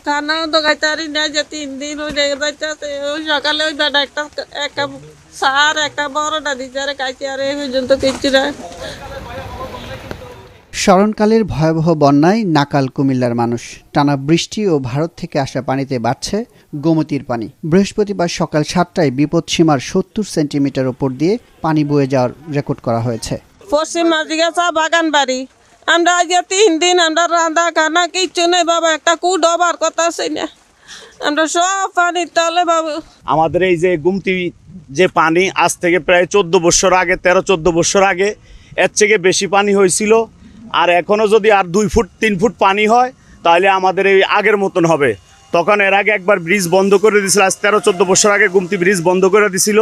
খানাও তো খাইতে না, যে 3 দিন ওই যাইতেছে। ওই সকালে ওই বেটা একটা সার একটা বড়টা দিচ্ছে, আর খাইতে, আর এই পর্যন্ত কিচ্ছু না। স্মরণকালের ভয়াবহ বন্যায় নাকাল কুমিল্লার মানুষ। টানা বৃষ্টি ও ভারত থেকে আসা পানিতে বাড়ছে গোমতীর পানি। বৃহস্পতিবার সকাল 7টায় বিপদসীমার 70 সেন্টিমিটার ওপর দিয়ে পানি বয়ে যাওয়ার রেকর্ড করা হয়েছে। পশ্চিম মাঝিগা চা বাগান বাড়ি, আমরা আজ 3 দিন আমরা রান্না খানা কিচ্ছু নেই বাবা, একটা কুট হবার কথা আছে না, আমরা সব পানির তলে বাবু। আমাদের এই যে গুমতি যে পানি আজ থেকে প্রায় 14 বছর আগে, 13-14 বছর আগে এর থেকে বেশি পানি হয়েছিল। আর এখনও যদি আর 2 ফুট 3 ফুট পানি হয় তাহলে আমাদের এই আগের মতন হবে। তখন এর আগে একবার ব্রিজ বন্ধ করে দিয়েছিল, আজ 13-14 বছর আগে গুমতি ব্রিজ বন্ধ করে দিছিল।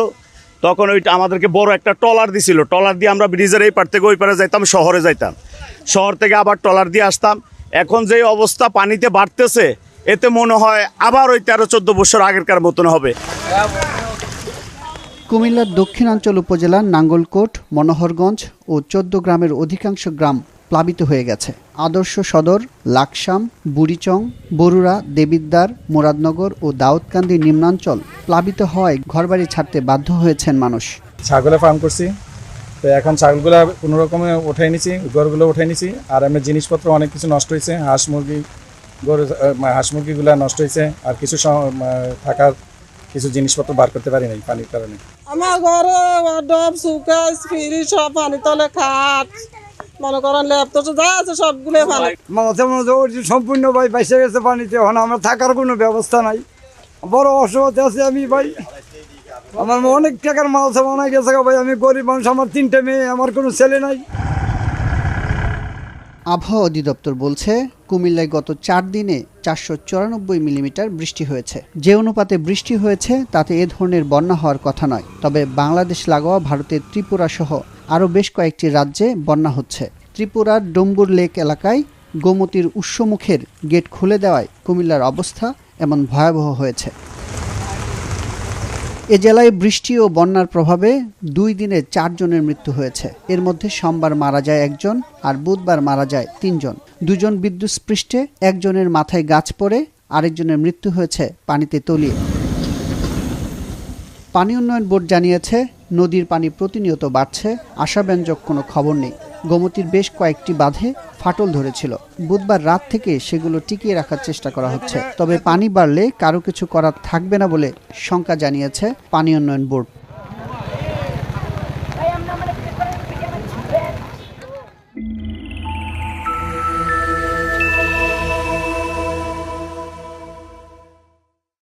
তখন ওইটা আমাদেরকে বড় একটা ট্রলার দিছিল, ট্রলার দিয়ে আমরা ব্রিজের এই পার থেকে ওই পারে যাইতাম, শহরে যাইতাম, শহর থেকে আবার ট্রলার দিয়ে আসতাম। এখন যে অবস্থা পানিতে বাড়তেছে, এতে মনে হয় আবার ওই 13-14 বছর আগেরকার মতন হবে। কুমিল্লার দক্ষিণাঞ্চল উপজেলার নাঙ্গলকোট, মনোহরগঞ্জ ও 14 গ্রামের অধিকাংশ গ্রাম প্লাবিত হয়ে গেছে। আদর্শ সদর, লাকসাম, বুড়িচং, বরুড়া, দেবিদ্বার, মুরাদনগর ও দাউদকান্দি নিম্নাঞ্চল প্লাবিত হওয়ায় ঘরবাড়ি ছাড়তে বাধ্য হয়েছেন মানুষ। ছাগলের ফার্ম করছি, তো এখন ছাগলগুলো কোনো রকমে উঠাই নিছি, গরুগুলো উঠাই নিছি। আর এমনি জিনিসপত্র অনেক কিছু নষ্ট হয়েছে, হাঁস মুরগিগুলো নষ্ট হয়েছে। আর কিছু থাকার কিছু জিনিসপত্র বার করতে পারি নাই পানির কারণে। আমার ঘরে ডব সুকেস ফ্রিজ সব পানি তলে, খাট মনে করেন ল্যাপটপ যা আছে সবগুলো পানি। মাঝে মাঝে সম্পূর্ণ ভাই বাইসে গেছে পানিতে, এখন আমার থাকার কোনো ব্যবস্থা নাই, বড় অসুবিধা আছে আমি ভাই। আমার অনেক টাকার মাল সামানা গেছে ভাই, আমি গরিব মানুষ, আমার 3টে মেয়ে, আমার কোনো ছেলে নাই। আবহাওয়া অধিদপ্তর বলছে কুমিল্লায় গত 4 দিনে 494 মিলিমিটার বৃষ্টি হয়েছে। যে অনুপাতে বৃষ্টি হয়েছে তাতে এ ধরনের বন্যা হওয়ার কথা নয়। তবে বাংলাদেশ লাগোয়া ভারতের ত্রিপুরা সহ আরও বেশ কয়েকটি রাজ্যে বন্যা হচ্ছে। ত্রিপুরার ডম্বুর লেক এলাকায় গোমতীর উৎসমুখের গেট খুলে দেওয়ায় কুমিল্লার অবস্থা এমন ভয়াবহ হয়েছে। এ জেলায় বৃষ্টি ও বন্যার প্রভাবে 2 দিনে 4 জনের মৃত্যু হয়েছে। এর মধ্যে সোমবার মারা যায় 1 জন, আর বুধবার মারা যায় 3 জন। 2 জন বিদ্যুৎস্পৃষ্টে, 1 জনের মাথায় গাছ পড়ে, আরেকজনের মৃত্যু হয়েছে পানিতে তলিয়ে। পানি উন্নয়ন বোর্ড জানিয়েছে নদীর পানি প্রতিনিয়ত বাড়ছে, আশাব্যঞ্জক কোনো খবর নেই। গোমতীর বেশ কয়েকটি বাঁধে ফাটল ধরেছিল, বুধবার রাত থেকে সেগুলো টিকিয়ে রাখার চেষ্টা করা হচ্ছে। তবে পানি বাড়লে কারো কিছু করার থাকবে না বলে শঙ্কা জানিয়েছে পানি উন্নয়ন বোর্ড।